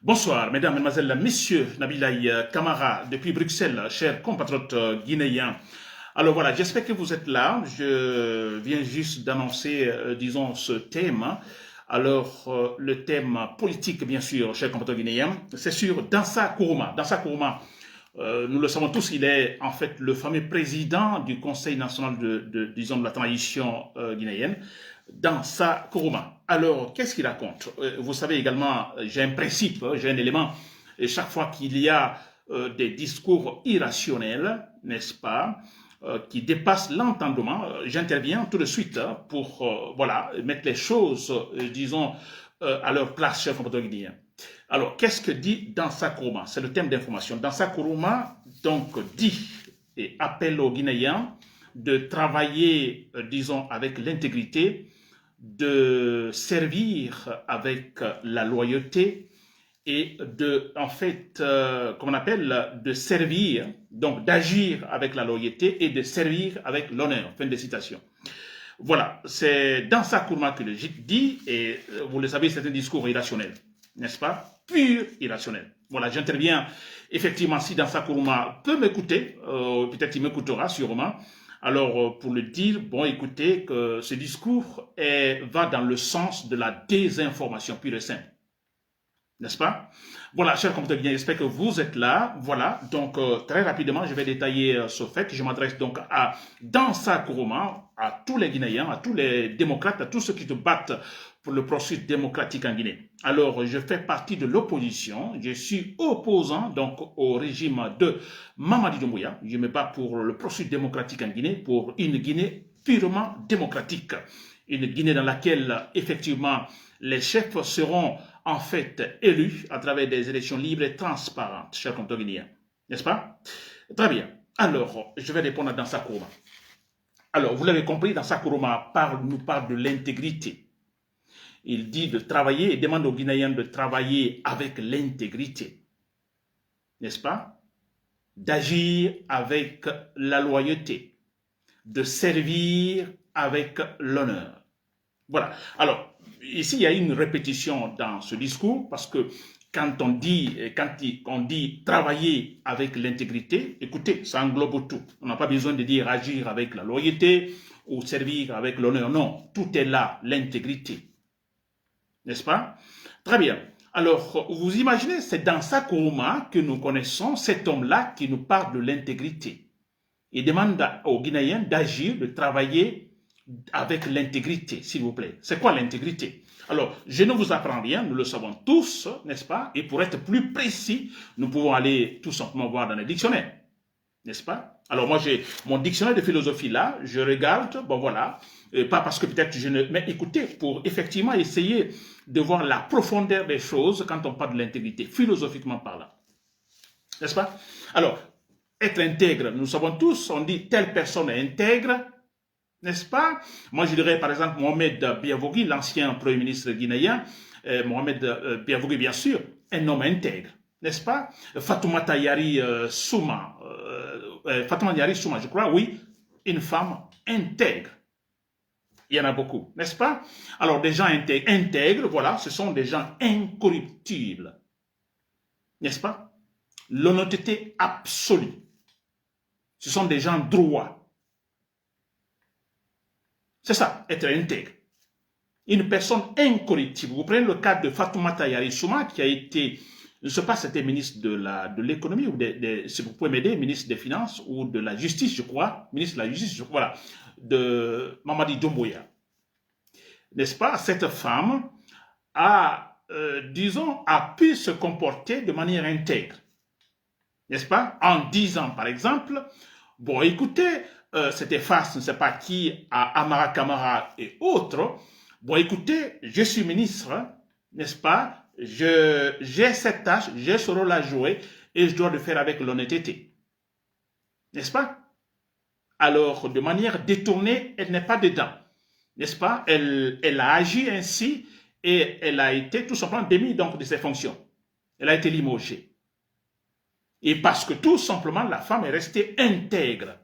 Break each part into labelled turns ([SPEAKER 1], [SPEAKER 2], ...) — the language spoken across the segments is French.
[SPEAKER 1] Bonsoir, mesdames, mesdemoiselles, messieurs, Nabilaï Kamara, depuis Bruxelles, chers compatriotes guinéens. Alors voilà, j'espère que vous êtes là. Je viens juste d'annoncer, disons, ce thème. Alors, le thème politique, bien sûr, chers compatriotes guinéens, c'est sur Dansa Kourouma. Dansa Kourouma, nous le savons tous, il est en fait le fameux président du Conseil national disons, de la transition guinéenne, Dansa Kourouma. Alors, qu'est-ce qu'il raconte? Vous savez également, j'ai un principe, j'ai un élément, et chaque fois qu'il y a des discours irrationnels, n'est-ce pas, qui dépassent l'entendement, j'interviens tout de suite pour voilà, mettre les choses, disons, à leur place, chers compatriotes guinéens. Alors, qu'est-ce que dit Dansa Kourouma? C'est le thème d'information. Dansa Kourouma, donc, dit et appelle aux Guinéens de travailler, disons, avec l'intégrité, de servir avec la loyauté et de, en fait, comme on appelle, de servir, donc d'agir avec la loyauté et de servir avec l'honneur. Fin de citation. Voilà, c'est Dansa Kourouma que le GIC dit, et vous le savez, c'est un discours irrationnel, n'est-ce pas? Pur irrationnel. Voilà, j'interviens effectivement si Dansa Kourouma peut m'écouter, peut-être il m'écoutera sûrement. Alors, pour le dire, bon, écoutez, que ce discours va dans le sens de la désinformation pure et simple. N'est-ce pas? Voilà, chers compatriotes, j'espère que vous êtes là. Voilà, donc très rapidement, je vais détailler ce fait. Je m'adresse donc à Dansa Kourouma, à tous les Guinéens, à tous les démocrates, à tous ceux qui se battent pour le processus démocratique en Guinée. Alors, je fais partie de l'opposition. Je suis opposant donc au régime de Mamadi Doumbouya. Je me bats pour le processus démocratique en Guinée, pour une Guinée purement démocratique. Une Guinée dans laquelle, effectivement, les chefs seront en fait élus à travers des élections libres et transparentes, chers compatriotes guinéens. N'est-ce pas? Très bien. Alors, je vais répondre à Dansa Kourouma. Alors, vous l'avez compris, Dansa Kourouma nous parle de l'intégrité. Il dit de travailler et demande aux Guinéens de travailler avec l'intégrité. N'est-ce pas? D'agir avec la loyauté. De servir avec l'honneur. Voilà. Alors, ici, il y a une répétition dans ce discours parce que quand on dit travailler avec l'intégrité, écoutez, ça englobe tout. On n'a pas besoin de dire agir avec la loyauté ou servir avec l'honneur. Non, tout est là, l'intégrité. N'est-ce pas? Très bien. Alors, vous imaginez, c'est dans Dansa Kourouma que nous connaissons cet homme-là qui nous parle de l'intégrité. Il demande aux Guinéens d'agir, de travailler avec l'intégrité, s'il vous plaît. C'est quoi l'intégrité? Alors, je ne vous apprends rien, nous le savons tous, n'est-ce pas? Et pour être plus précis, nous pouvons aller tout simplement voir dans les dictionnaires, n'est-ce pas? Alors moi, j'ai mon dictionnaire de philosophie là, je regarde, bon voilà, pas parce que peut-être je ne... Mais écoutez, pour effectivement essayer de voir la profondeur des choses quand on parle de l'intégrité, philosophiquement parlant, n'est-ce pas? Alors, être intègre, nous savons tous, on dit telle personne est intègre, n'est-ce pas? Moi, je dirais par exemple Mohamed Biavogui, l'ancien Premier ministre guinéen, Mohamed Biavogui, bien sûr, un homme intègre, n'est-ce pas? Fatoumata Yari Souma, Fatoumata Yari Souma, je crois, oui, une femme intègre. Il y en a beaucoup, n'est-ce pas? Alors, des gens intègres, voilà, ce sont des gens incorruptibles, n'est-ce pas? L'honnêteté absolue. Ce sont des gens droits. C'est ça, être intègre. Une personne incorruptible. Vous prenez le cas de Fatoumata Yari Souma, qui a été, je ne sais pas si c'était ministre de l'économie, ou si vous pouvez m'aider, ministre des Finances, ou de la Justice, je crois, ministre de la Justice, je crois, voilà, de Mamadi Doumbouya. N'est-ce pas? Cette femme a, disons, a pu se comporter de manière intègre. N'est-ce pas? En disant, par exemple, bon, écoutez, c'était face, je ne sais pas qui, à Amara Kamara et autres. Bon, écoutez, je suis ministre, n'est-ce pas? J'ai cette tâche, j'ai ce rôle à jouer et je dois le faire avec l'honnêteté. N'est-ce pas? Alors, de manière détournée, elle n'est pas dedans. N'est-ce pas? Elle a agi ainsi et elle a été tout simplement démise donc de ses fonctions. Elle a été limogée. Et parce que tout simplement, la femme est restée intègre,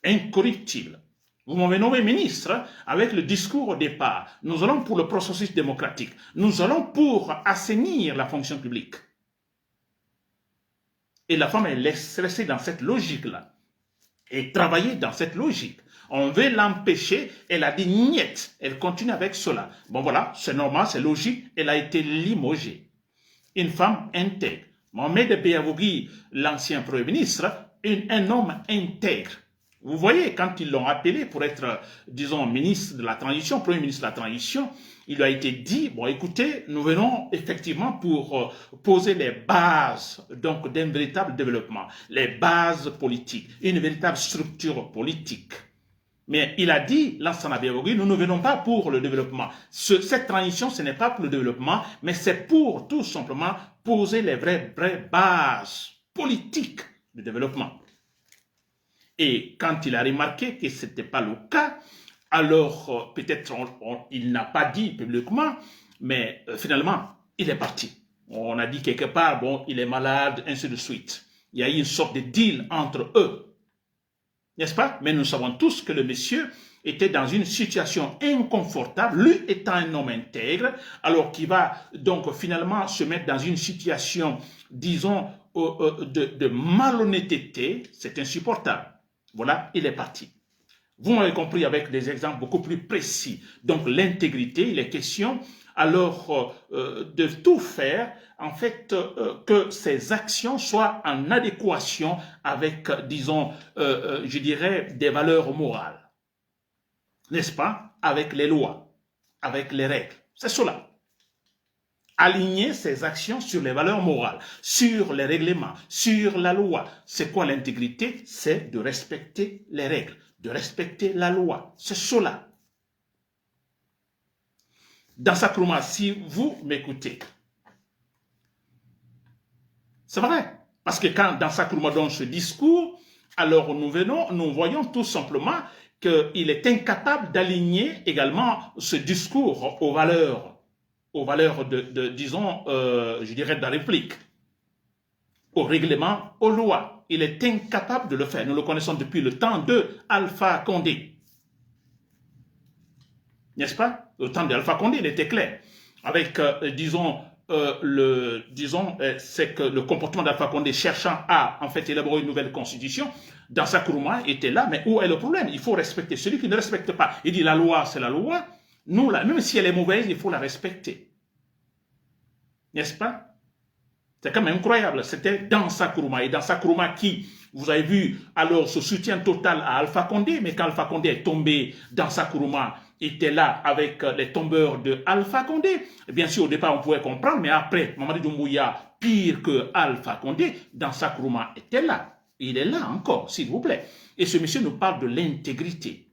[SPEAKER 1] incorruptible. Vous m'avez nommé ministre avec le discours au départ. Nous allons pour le processus démocratique. Nous allons pour assainir la fonction publique. Et la femme est restée dans cette logique-là. Et travailler dans cette logique. On veut l'empêcher, elle a dit niet. Elle continue avec cela. Bon voilà, c'est normal, c'est logique. Elle a été limogée. Une femme intègre. Mohamed Beyavougui, l'ancien Premier ministre, un homme intègre. Vous voyez, quand ils l'ont appelé pour être, disons, ministre de la transition, Premier ministre de la transition, il lui a été dit, bon écoutez, nous venons effectivement pour poser les bases donc d'un véritable développement, les bases politiques, une véritable structure politique. Mais il a dit, Lansana Beyavougui, nous ne venons pas pour le développement. Cette transition, ce n'est pas pour le développement, mais c'est pour tout simplement poser les vraies bases politiques du développement. Et quand il a remarqué que ce n'était pas le cas, alors peut-être il n'a pas dit publiquement, mais finalement, il est parti. On a dit quelque part, bon, il est malade, ainsi de suite. Il y a eu une sorte de deal entre eux. N'est-ce pas? Mais nous savons tous que le monsieur était dans une situation inconfortable, lui étant un homme intègre, alors qu'il va donc finalement se mettre dans une situation, disons, de malhonnêteté. C'est insupportable. Voilà, il est parti. Vous m'avez compris avec des exemples beaucoup plus précis. Donc l'intégrité, il est question alors de tout faire, en fait, que ces actions soient en adéquation avec, disons, je dirais, des valeurs morales. N'est-ce pas? Avec les lois, avec les règles. C'est cela. Aligner ses actions sur les valeurs morales, sur les règlements, sur la loi. C'est quoi l'intégrité? C'est de respecter les règles, de respecter la loi. C'est cela. Dans sa Nkrumah, si vous m'écoutez, c'est vrai. Parce que quand dans sa Nkrumah, dans ce discours, alors nous voyons tout simplement qu'il est incapable d'aligner également ce discours aux valeurs disons, je dirais, de la République, au règlement, aux lois. Il est incapable de le faire. Nous le connaissons depuis le temps de Alpha Condé. N'est-ce pas? Le temps d'Alpha Condé, il était clair. Avec, disons, c'est que le comportement d'Alpha Condé cherchant à, en fait, élaborer une nouvelle constitution, dans sa Nkrumah était là, mais où est le problème? Il faut respecter. Celui qui ne respecte pas, il dit la loi, c'est la loi. Nous, là, même si elle est mauvaise, il faut la respecter. N'est-ce pas? C'est quand même incroyable. C'était dans sa Nkrumah. Et dans sa Nkrumah qui, vous avez vu, alors ce soutien total à Alpha Condé, mais quand Alpha Condé est tombé dans sa Nkrumah, il était là avec les tombeurs de Alpha Condé. Bien sûr, au départ, on pouvait comprendre, mais après, Mamadi Doumbouya, pire que Alpha Condé, dans sa Nkrumah était là. Il est là encore, s'il vous plaît. Et ce monsieur nous parle de l'intégrité.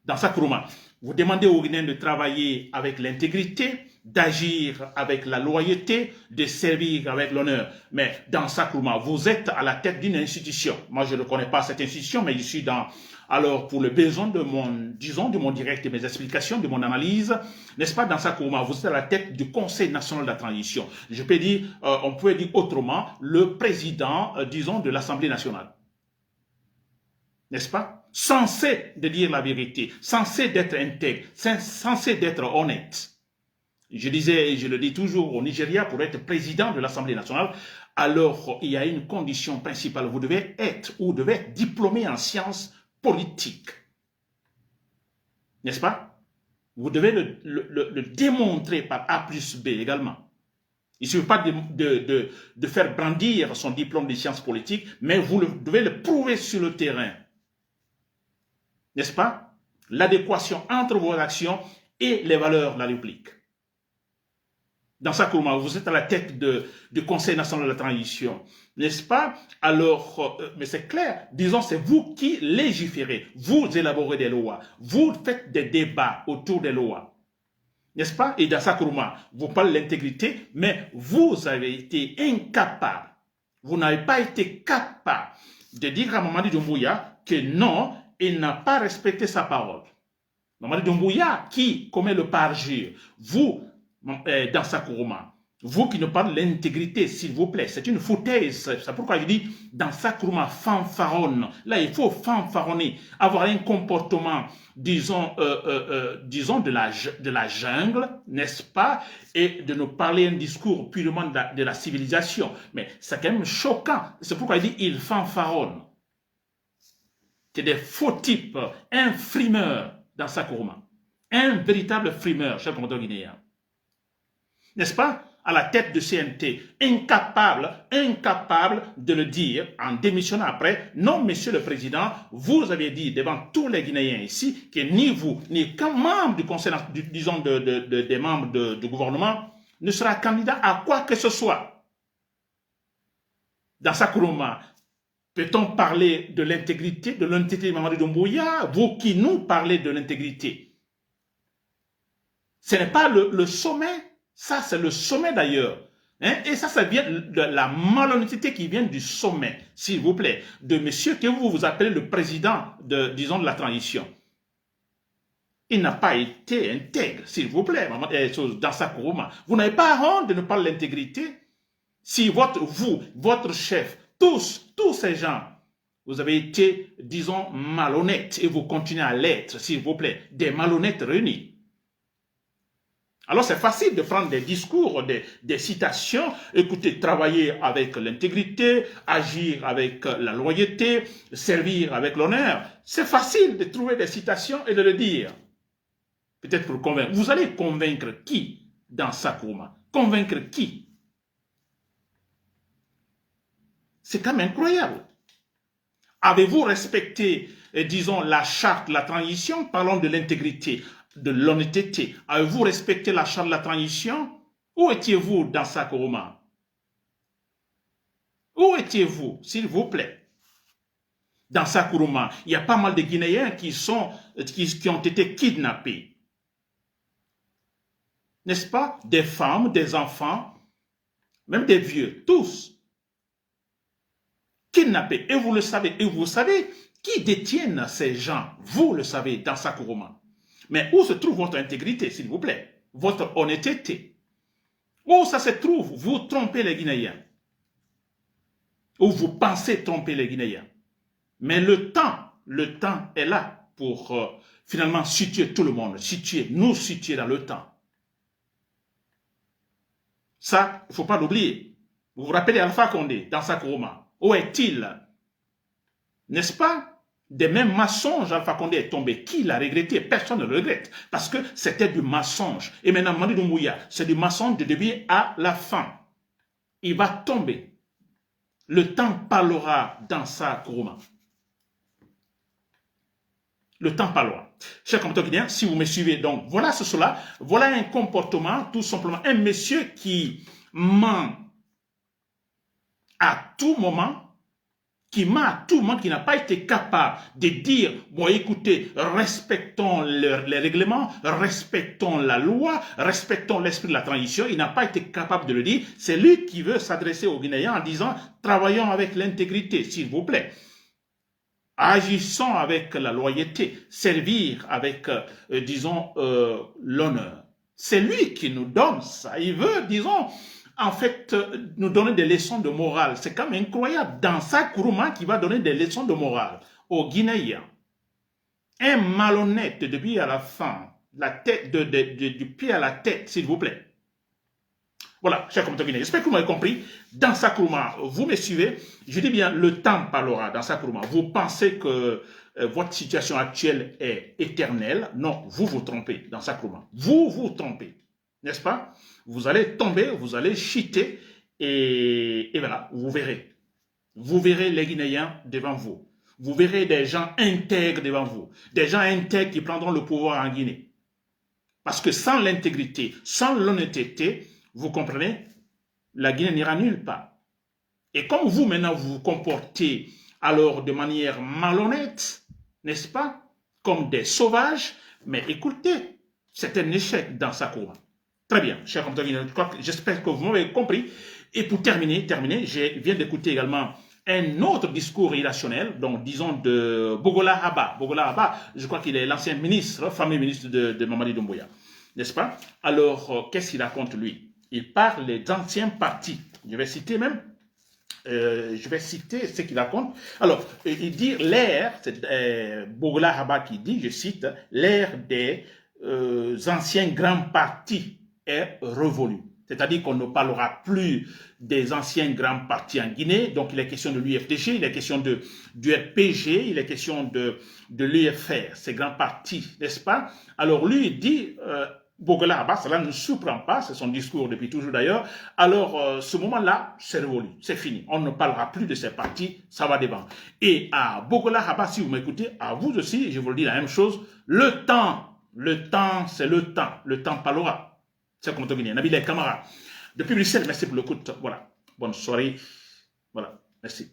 [SPEAKER 1] Dans sa Nkrumah, vous demandez aux Guinéens de travailler avec l'intégrité, d'agir avec la loyauté, de servir avec l'honneur. Mais dans sa Nkrumah, vous êtes à la tête d'une institution. Moi, je ne connais pas cette institution, mais je suis dans... Alors, pour le besoin de mon, disons, de mon direct, de mes explications, de mon analyse, n'est-ce pas, dans sa Nkrumah, vous êtes à la tête du Conseil national de la transition. Je peux dire, on peut dire autrement, le président, disons, de l'Assemblée nationale. N'est-ce pas? Censé de dire la vérité, censé d'être intègre, censé d'être honnête. Je disais, et je le dis toujours, au Nigeria, pour être président de l'Assemblée nationale, alors il y a une condition principale. Vous devez être ou devez être diplômé en sciences politiques. N'est-ce pas? Vous devez le démontrer par A plus B également. Il ne suffit pas de faire brandir son diplôme de sciences politiques, mais vous devez le prouver sur le terrain. N'est-ce pas? L'adéquation entre vos actions et les valeurs de la République. Dans sa Nkrumah, vous êtes à la tête du Conseil national de la transition, n'est-ce pas? Alors, mais c'est clair, disons, c'est vous qui légiférez, vous élaborez des lois, vous faites des débats autour des lois, n'est-ce pas? Et dans sa Nkrumah, vous parlez de l'intégrité, mais vous avez été incapable, vous n'avez pas été capable de dire à Mamadi Doumbouya que non, il n'a pas respecté sa parole. Mamadi Doumbouya qui commet le parjure, vous, dans sa Nkrumah, Vous qui ne parlez de l'intégrité, s'il vous plaît, c'est une foutaise. C'est pourquoi je dis, dans sa Nkrumah fanfaronne. Là, il faut fanfaronner, avoir un comportement, disons, disons de la jungle, n'est-ce pas, et de nous parler un discours purement de la civilisation. Mais c'est quand même choquant. C'est pourquoi je dis, il fanfaronne. C'est des faux types, un frimeur dans sa Nkrumah. Un véritable frimeur, cher commandant guinéen. N'est-ce pas? À la tête de CNT, incapable de le dire en démissionnant après. Non, monsieur le président, vous avez dit devant tous les Guinéens ici que ni vous, ni qu'un membre du conseil, disons des membres du gouvernement, ne sera candidat à quoi que ce soit. Dans sa Nkrumah, peut-on parler de l'intégrité de Mamadi Doumbouya, vous qui nous parlez de l'intégrité? Ce n'est pas le sommet. Ça, c'est le sommet d'ailleurs. Hein? Et ça vient de la malhonnêteté qui vient du sommet, s'il vous plaît, de monsieur que vous appelez le président disons, de la transition. Il n'a pas été intègre, s'il vous plaît, dans sa Nkrumah. Vous n'avez pas honte de ne pas l'intégrité. Si votre chef, tous ces gens, vous avez été, disons, malhonnêtes et vous continuez à l'être, s'il vous plaît, des malhonnêtes réunis. Alors c'est facile de prendre des discours, des citations, écoutez, travailler avec l'intégrité, agir avec la loyauté, servir avec l'honneur. C'est facile de trouver des citations et de le dire. Peut-être pour convaincre. Vous allez convaincre qui dans sa Nkrumah? Convaincre qui? C'est quand même incroyable. Avez-vous respecté, disons, la charte de la transition? Parlons de l'intégrité, de l'honnêteté. Avez-vous respecté la charte de la transition? Où étiez-vous dans sa Nkrumah? Où étiez-vous, s'il vous plaît? Dans sa Nkrumah, il y a pas mal de Guinéens qui ont été kidnappés. N'est-ce pas? Des femmes, des enfants, même des vieux, tous. Kidnappés. Et vous le savez. Et vous savez qui détiennent ces gens? Vous le savez dans sa Nkrumah. Mais où se trouve votre intégrité, s'il vous plaît? Votre honnêteté? Où ça se trouve? Vous trompez les Guinéens. Ou vous pensez tromper les Guinéens. Mais le temps est là pour finalement situer tout le monde, nous situer dans le temps. Ça, il ne faut pas l'oublier. Vous vous rappelez Alpha Condé dans sa Nkrumah? Où est-il? N'est-ce pas? Des mêmes mensonges, Alpha Condé est tombé. Qui l'a regretté? Personne ne le regrette. Parce que c'était du mensonge. Et maintenant, Mamadi Doumbouya, c'est du mensonge de début à la fin. Il va tomber. Le temps parlera dans sa Nkrumah. Le temps parlera. Chers compatriotes guinéens, si vous me suivez, donc voilà cela. Voilà un comportement, tout simplement. Un monsieur qui ment à tout moment, qui n'a pas été capable de dire, bon écoutez, respectons les règlements, respectons la loi, respectons l'esprit de la transition. Il n'a pas été capable de le dire. C'est lui qui veut s'adresser aux Guinéens en disant, travaillons avec l'intégrité, s'il vous plaît. Agissons avec la loyauté, servir avec, disons, l'honneur. C'est lui qui nous donne ça. Il veut, disons, en fait, nous donner des leçons de morale. C'est quand même incroyable. Dans sa Nkrumah qui va donner des leçons de morale aux Guinéens. Un malhonnête de début à la fin, la tête du pied à la tête, s'il vous plaît. Voilà, chers compatriotes guinéens, j'espère que vous m'avez compris. Dans sa Nkrumah, vous me suivez. Je dis bien, le temps parlera dans sa Nkrumah. Vous pensez que votre situation actuelle est éternelle. Non, vous vous trompez dans sa Nkrumah. Vous vous trompez. N'est-ce pas? Vous allez tomber, vous allez chuter et voilà, vous verrez. Vous verrez les Guinéens devant vous. Vous verrez des gens intègres devant vous. Des gens intègres qui prendront le pouvoir en Guinée. Parce que sans l'intégrité, sans l'honnêteté, vous comprenez, la Guinée n'ira nulle part. Et comme vous maintenant vous vous comportez alors de manière malhonnête, n'est-ce pas? Comme des sauvages, mais écoutez, c'est un échec dans sa Nkrumah. Très bien, chers compatriotes, j'espère que vous m'avez compris. Et pour terminer, je viens d'écouter également un autre discours irrationnel, donc disons de Bogola Haba. Bogola Haba, je crois qu'il est l'ancien ministre, fameux ministre de Mamadi Doumbouya, n'est-ce pas? Alors, qu'est-ce qu'il raconte lui? Il parle des anciens partis. Je vais citer même, ce qu'il raconte. Alors, il dit l'ère, c'est Bogola Haba qui dit, je cite, l'ère des anciens grands partis est révolue. C'est-à-dire qu'on ne parlera plus des anciens grands partis en Guinée. Donc, il est question de l'UFDG, il est question du RPG, il est question de l'UFR, ces grands partis, n'est-ce pas? Alors, lui, il dit, Bogola Abbas, cela ne surprend pas, c'est son discours depuis toujours d'ailleurs. Alors, ce moment-là, c'est révolu, c'est fini. On ne parlera plus de ces partis, ça va devant. Et à Bogola Abbas, si vous m'écoutez, à vous aussi, je vous le dis la même chose, le temps, c'est le temps parlera. C'est comme Guinée. Nabil Kamara. Depuis Bruxelles, merci pour l'écoute. Voilà. Bonne soirée. Voilà. Merci.